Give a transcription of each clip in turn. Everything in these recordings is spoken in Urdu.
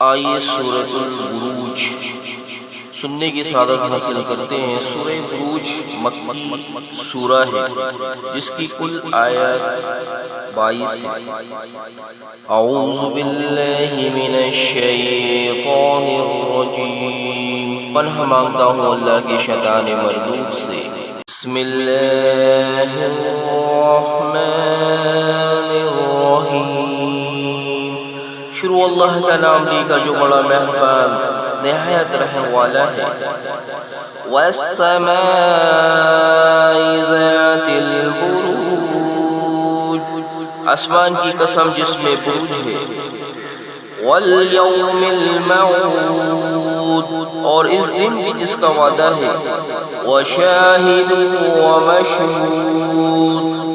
آئیے سورۃ البروج سننے کی سعادت حاصل کرتے ہیں۔ سورہ بروج مکی سورہ ہے جس کی کل آیات 22 ہے۔ اعوذ باللہ من الشیطان الرجیم، پناہ مانگتا ہوں اللہ کے شیطان مردود سے۔ بسم اللہ الرحمن الرحیم، شروع اللہ کا نام لے کر جو بڑا مہربان نہایت رحم والا ہے۔ والسماء ذات البروج، آسمان کی قسم جس میں بروج ہے۔ والیوم الموعود، اور اس دن بھی جس کا وعدہ ہے۔ وشاہد ومشہود،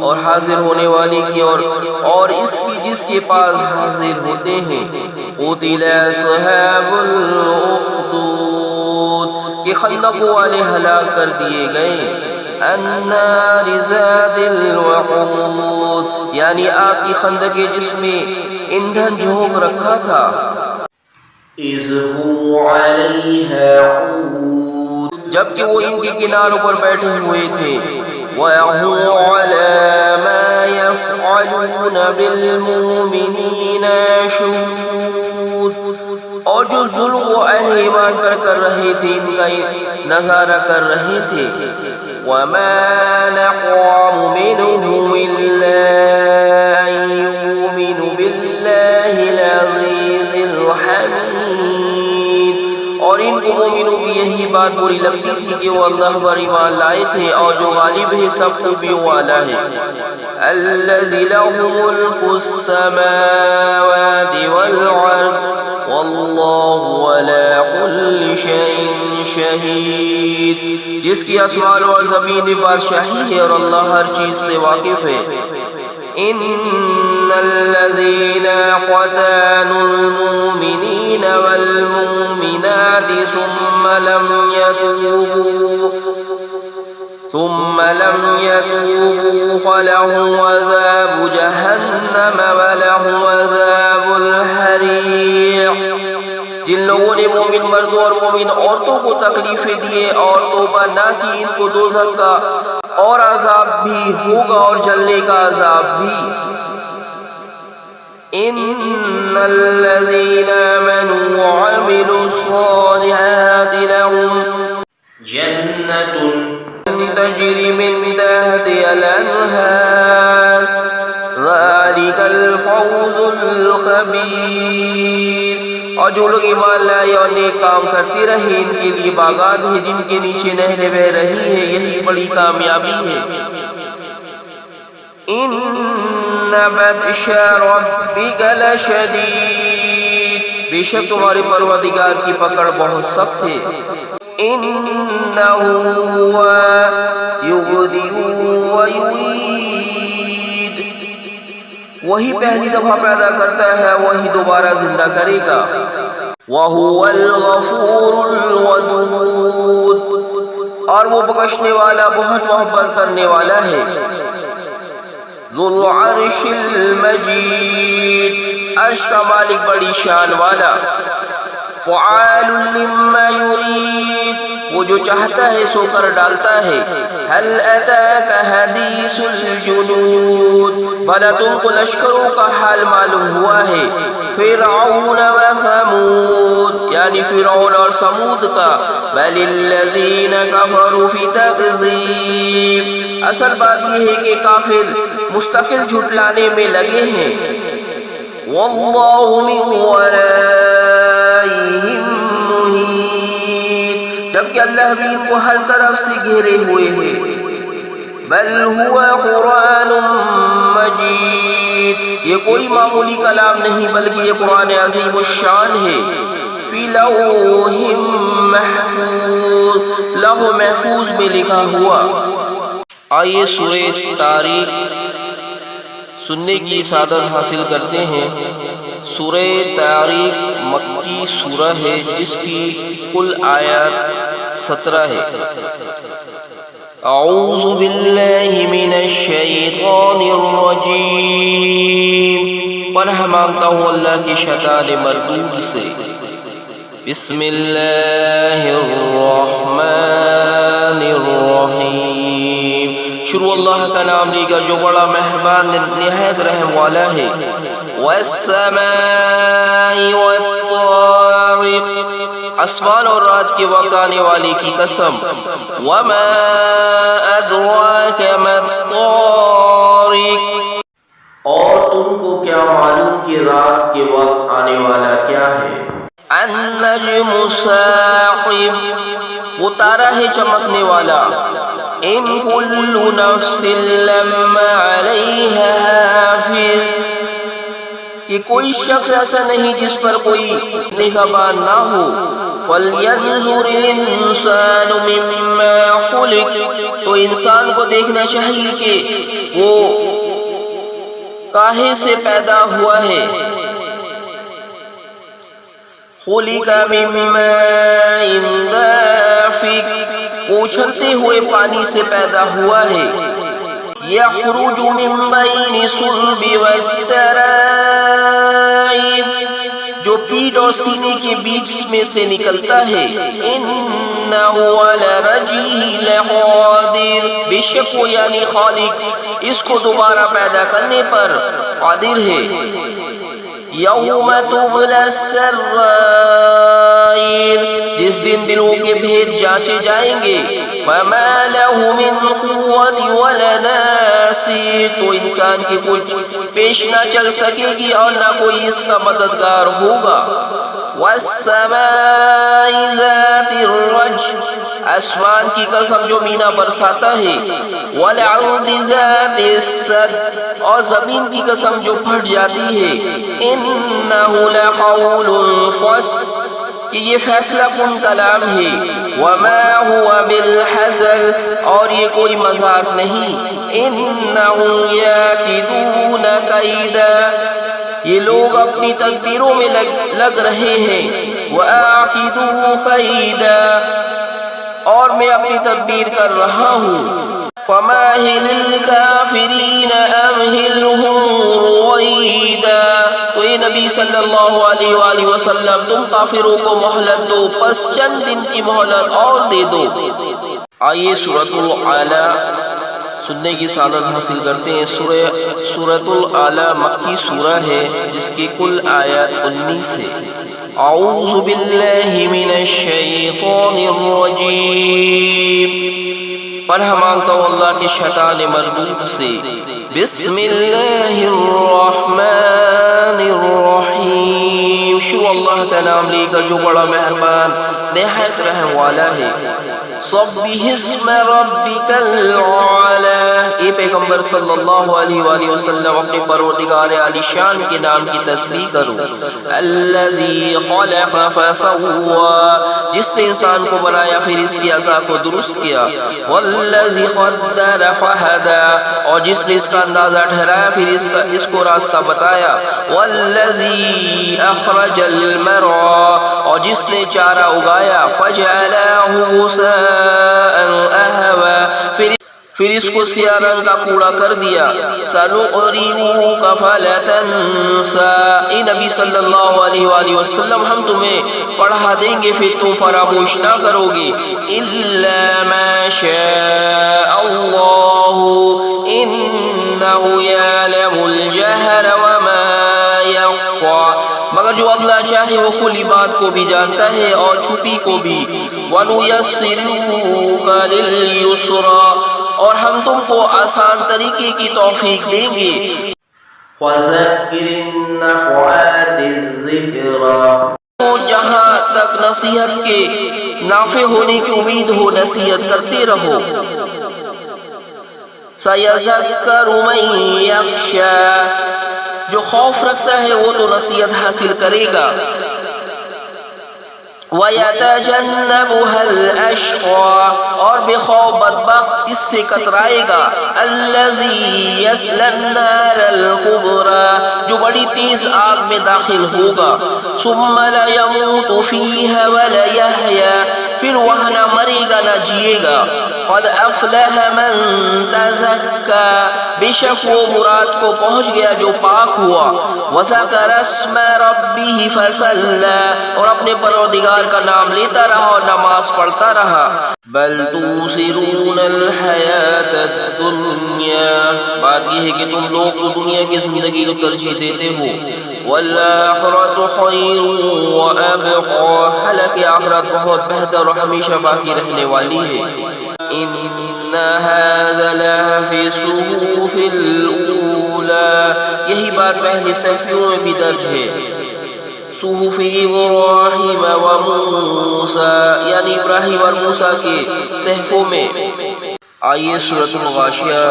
اور حاضر ہونے والے کی اور اس کی جس کے پاس حاضر ہوتے ہیں۔ قتل اصحاب الاخدود، کہ خندق والے ہلاک کر دیے گئے۔ النار ذات الوقود، یعنی آگ کی خندق جس میں ایندھن جھونک رکھا تھا۔ اذ هم علیہا قعود، جبکہ وہ ان کے کناروں پر بیٹھے ہوئے تھے۔ وَهُمْ عَلَى مَا يَفْعَلُونَ بِالْمُؤْمِنِينَ شُهُودٌ، اور جو ظلم وہ اہل ایمان پر کر رہے تھے ان کا نظارہ کر رہے تھے۔ وَمَا نَقَمُ مِنْهُمْ إِلَّا أَن يُؤْمِنُوا بِاللَّهِ الْعَزِيزِ الْحَمِيدِ، اور ان کو مومنوں کی یہی بات بری لگتی تھی کہ وہ اللہ پر ایمان لائے تھے اور جو غالب ہے سب خوبیوں والا ہے۔ الذی لہ ملک السماوات والارض واللہ علی کل شیء شہید، جس کی آسمان اور زمین میں بادشاہی ہے اور اللہ ہر چیز سے واقف ہے۔ ان الذین فتنوا المؤمنین والمؤمنات ثم لم يتوبوا فلهم عذاب جہنم ولهم عذاب الحریق، جن لوگوں نے مومن مردوں اور مومن عورتوں کو تکلیفیں دیے اور توبہ نہ کی، ان کو دوزخ کا اور عذاب بھی ہوگا اور جلنے کا عذاب بھی۔ ان الذین آمنوا وعملوا الصالحات لهم جنۃ تجری من تحتها الانہار ذلک الفوز الخبیر، اور جو لوگ ایمان لائے اور نیک کام کرتے رہے ان کے لیے باغات ہیں جن کے نیچے نہریں بہ رہی ہیں، یہی بڑی کامیابی ہے۔ ان بطش ربک لشدید، بے شک تمہارے پروردگار کی پکڑ بہت سخت ہے۔ انہ هو یبدئ ویعید، وہی پہلی دفعہ پیدا کرتا ہے وہی دوبارہ زندہ کرے گا۔ وَهُوَ الْغَفُورُ الْوَدُودُ، اور وہ بخشنے والا بہت محبت کرنے والا ہے۔ ذُو الْعَرْشِ الْمَجِيدُ، عرش کا مالک بڑی شان والا۔ فعال لما يريد، وہ جو چاہتا ہے سو کر ڈالتا ہے۔ هل اتاك حدیث الجنود، بھلا تم کو لشکروں کا حال معلوم ہوا ہے۔ فرعون و ثمود، یعنی فرعون اور سمود کا۔ بل الذین کفروا فی تکذیب، اصل بات یہ ہے کہ کافر مستقل جھٹلانے میں لگے ہیں۔ واللہ من ورائہم محیط، جبکہ اللہ بھی ان کو ہر طرف سے گھیرے ہوئے ہیں۔ بل هو قرآن مجید، یہ کوئی معمولی کلام نہیں بلکہ یہ قرآن عظیم الشان ہے۔ فی لوح محفوظ، لوح محفوظ میں لکھا ہوا۔ آئیے سورہ طارق سننے کی سعادت حاصل کرتے ہیں۔ سورہ طارق مکی سورہ ہے جس کی کل آیات 17 ہے۔ اعوذ باللہ من الشیطان الرجیم، پناہ مانگتا ہوں اللہ کی شیطان مردود سے۔ بسم اللہ الرحمن الرحیم، شروع اللہ کا نام لے کر جو بڑا مہربان نہایت رحم والا ہے۔ والسماء والطارق، آسمان اور رات کے وقت آنے والے کی قسم۔ وما ادراک ما الطارق، اور تم کو کیا معلوم کہ رات کے وقت آنے والا کیا ہے؟ النجم الثاقب، وہ تارا ہے چمکنے والا۔ ان کل نفس لما علیہا حافظ، کہ کوئی شخص ایسا نہیں جس پر کوئی نگہبان نہ ہو۔ فَلْيَنْظُرِ الْإِنسَانُ مِمَّا خُلِقَ، تو انسان کو دیکھنا چاہیے کہ وہ کاہے سے پیدا ہوا ہے۔ خُلِقَ مِن مَّاءٍ دَافِقٍ، وہ اچھلتے ہوئے پانی سے پیدا ہوا ہے۔ يَخْرُجُ مِن بَيْنِ الصُّلْبِ وَالتَّرَائِبِ، جو پیٹھ اور سینے کے بیچ میں سے نکلتا ہے۔ إِنَّهُ عَلَى رَجْعِهِ لَقَادِرٌ، بے شک وہ یعنی خالق اس کو دوبارہ پیدا کرنے پر قادر ہے۔ یوم تبلی السرائر، جس دن دلوں کے بھید جانچے جائیں گے۔ فما له من قوة ولا ناصر، تو انسان کی کچھ پیش نہ چل سکے گی اور نہ کوئی اس کا مددگار ہوگا۔ والسماء ذات الرجع، آسمان کی قسم جو مینا برساتا ہے۔ والارض ذات الصدع، اور زمین کی قسم جو پھٹ جاتی ہے۔ انہ لقول فصل، کہ یہ فیصلہ کن کلام ہے۔ وما هو بالحزل، اور یہ کوئی مذاق نہیں۔ انہم یاکدون کیدا، یہ لوگ اپنی تدبیروں میں لگ رہے ہیں۔ وَأَعْقِدُ فَإِذَا، اور میں اپنی تدبیر کر رہا ہوں۔ فَمَاهِلِ الْكَافِرِينَ أَمْهِلْهُمْ رُوَيْدًا، تو اے نبی صلی اللہ علیہ وآلہ وسلم تم کافروں کو مہلت دو، پس چند دن کی مہلت اور دے دو۔ آئیے سورۃ العلیٰ سننے کی سعادت حاصل کرتے ہیں۔ سورۃ العلیٰ مکی سورہ ہے جس کی کل آیات 19 ہے۔ اعوذ باللہ من الشیطان الرجیم، پناہ مانگتا ہوں اللہ کے شیطان مردود سے۔ بسم اللہ الرحمن الرحیم، شروع اللہ کا نام لے کر جو بڑا مہربان نہایت رحم والا ہے۔ سبح اسم ربک الاعلی، اے پیغمبر صلی اللہ علیہ وآلہ وسلم اپنے پروردگار عالی شان کے نام کی تسبیح کرو۔ الذی خلق فسوی، جس نے انسان کو بنایا پھر اس کی اعضاء کو درست کیا۔ والذی قدر فہدی، اور جس نے اس کا اندازہ ٹھہرایا پھر اس کو راستہ بتایا۔ والذی اخرج المرعی، اور جس نے چارہ اگایا۔ فجعلہ غثاء احوی، پھر اس کو سیاہ رنگ کا کوڑا کر دیا۔ سنقرئک فلا تنسى، اے نبی صلی اللہ علیہ وآلہ وسلم ہم تمہیں پڑھا دیں گے پھر تم فراموش نہ کرو گے۔ الا ما شاء اللہ انہ یعلم الجہر وما یخفی، مگر جو اللہ چاہے وہ کھلی بات کو بھی جانتا ہے اور چھپی کو بھی۔ وَنُيَسِّرُكَ لِلْيُسْرَىٰ، اور ہم تم کو آسان طریقے کی توفیق دیں گے۔ وَذَكِّرْ النَّفَعَاتِ الذِّكْرَىٰ، تو جہاں تک نصیحت کے نافع ہونے کی امید ہو نصیحت کرتے رہو۔ سَيَذَكَّرُ مَن يَخْشَىٰ، جو خوف رکھتا ہے وہ تو نصیحت حاصل کرے گا۔ وَيَتَجَنَّبُهَا الْأَشْقَىٰ، اور بے خوف بدبخت اس سے کترائے گا۔ الَّذِي يَصْلَى النَّارَ الْكُبْرىٰ، جو بڑی تیز آگ میں داخل ہوگا۔ ثُمَّ لَيَمُوتُ فِيهَا وَلَيَحْيَىٰ، پھر وہاں نہ مرے گا نہ جیے گا۔ قد افلح من تزکا، بے شک وہ مراد کو پہنچ گیا جو پاک ہوا، وذکر اسم ربہ فصلی، اور اپنے پروردگار کا نام لیتا رہا اور نماز پڑھتا رہا۔ بل توثرون الحیات الدنیا، بات یہ ہے کہ تم لوگ تو دنیا کی زندگی کو ترجیح دیتے ہو، والآخرۃ خیر وابقا، حالانکہ آخرت بہت بہتر اور ہمیشہ باقی رہنے والی ہے۔ ان ھذا لفی الصحف الاولی، یہی بات پہلے صحیفوں میں بھی درج ہے، صحف ابراہیم و موسیٰ، یعنی ابراہیم اور موسیٰ کے صحفوں میں۔ آئیے سورۃ الغاشیہ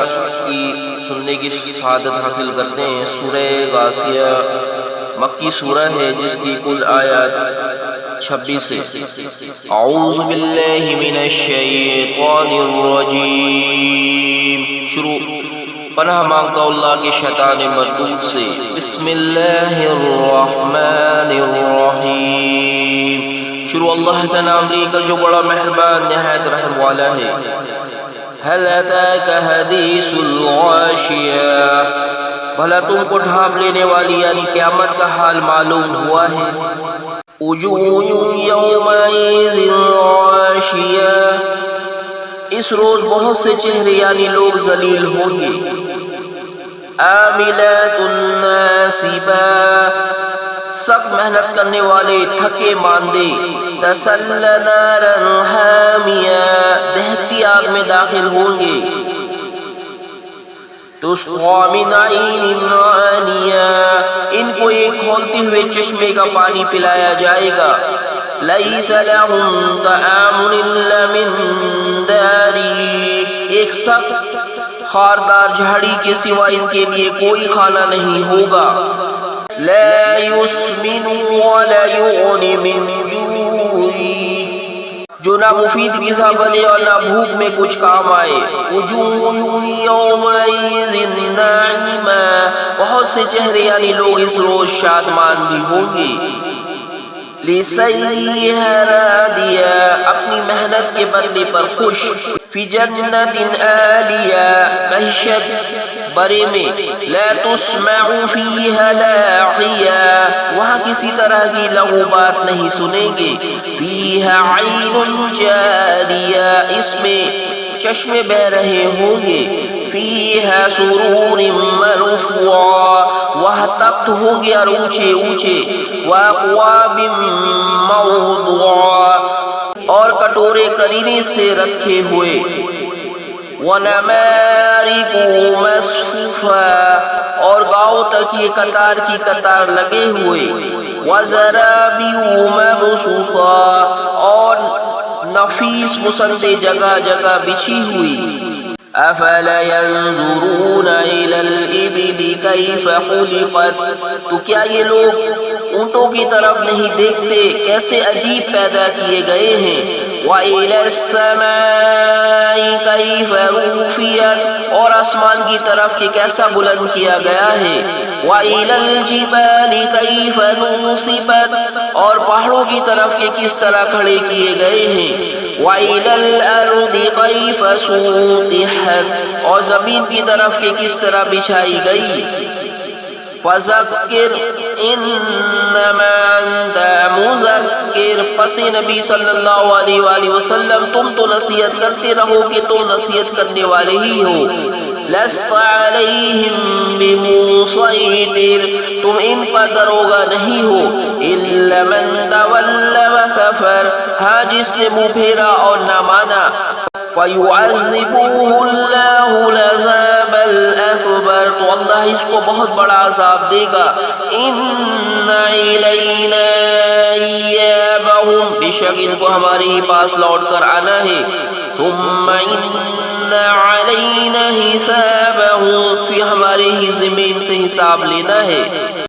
کی سننے کی سعادت حاصل کرتے ہیں۔ سورہ غاشیہ مکی سورہ ہے جس کی کل آیات 26 ہے۔ اعوذ باللہ من الشیطان الرجیم، شروع پناہ مانگتا ہوں اللہ کے شیطان مردود سے۔ بسم اللہ الرحمن الرحیم، شروع اللہ کا نام لے کر جو بڑا مہربان نہایت رحم والا ہے۔ هل اتاک حدیث الغاشیہ، بھلا تم کو ڈھانپ لینے والی یعنی قیامت کا حال معلوم ہوا ہے۔ وجوہ یومئذ غاشیہ، اس روز بہت سے چہرے یعنی لوگ ذلیل ہوں گے۔ عاملات ناصبہ، سخت محنت کرنے والے تھکے ماندے۔ تصلی نارا حامیہ، دہتی آگ میں داخل ہوں گے۔ تسقی من عین آنیہ، ان کو ایک کھولتے ہوئے چشمے کا پانی پلایا جائے گا۔ لیس لہم طعام الا من داری، ایک سخت خاردار جھاڑی کے سوا ان کے لیے کوئی کھانا نہیں ہوگا۔ لا یسمن ولا یغنی من جوع، جو نہ مفید غذا بنے اور نہ بھوک میں کچھ کام آئے۔ وجوہ یومئذ ناعمہ، بہت سے چہرے یعنی لوگ اس روز شادمان بھی ہوں گے۔ لسعیہا راضیہ، اپنی محنت کے بدلے پر خوش۔ فی جنت عالیہ، بہشت برے میں۔ لا تسمع فیہا لاغیہ، وہاں کسی طرح کی لغو بات نہیں سنیں گے۔ فیہا عین جاریہ، اس میں چشمے بہ رہے ہوں گے۔ فیہا سرور مرفوعہ، وہاں تخت ہوں گے اور اونچے اونچے۔ واکواب موضوعہ، اور کٹورے کرینے سے رکھے ہوئے۔ ونمارق مصفوفہ، اور گاؤں تک یہ قطار کی قطار لگے ہوئے۔ وزرابی مبثوثہ، اور نفیس مسندے جگہ جگہ بچھی ہوئی۔ افلا ينظرون الى الابل كيف خلقت، تو کیا یہ لوگ اونٹوں کی طرف نہیں دیکھتے کیسے عجیب پیدا کیے گئے ہیں۔ وَإِلَى السَّمَاءِ كَيْفَ رُفِعَتْ، اور آسمان کی طرف کہ کیسا بلند کیا گیا ہے۔ وَإِلَى الْجِبَالِ كَيْفَ نُصِبَتْ، اور پہاڑوں کی طرف کہ کس طرح کھڑے کیے گئے ہیں۔ وَإِلَى الْأَرْضِ كَيْفَ سُطِحَتْ، اور زمین کی طرف کہ کس طرح بچھائی گئی۔ فَذَكِّرْ إِنَّمَا أَنْتَ مُذَكِّرٌ، پس نبی صلی اللہ علیہ وآلہ وسلم تم تو نصیحت کرتے رہو کہ تم نصیحت کرنے والے ہی ہو۔ لَسْتَ عَلَيْهِمْ بِمُصَيْطِرٍ، تم ان پر دروگا نہیں ہو۔ إِلَّا مَنْ تَوَلَّ وَكَفَرَ، ہاں جس نے منہ پھیرا اور نہ مانا۔ فَيُعَذِّبُهُ اللَّهُ الْعَذَابَ الْأَكْبَرَ، تو اللہ اس کو بہت بڑا عذاب دے گا۔ إِنَّ إِلَيْنَا إِيَابَهُمْ، بے شک ان کو ہمارے ہی پاس لوٹ کر آنا ہے۔ ثُمَّ إِنَّ عَلَيْنَا حِسَابَهُمْ، پھر ہمارے ہی زمین سے حساب لینا ہے۔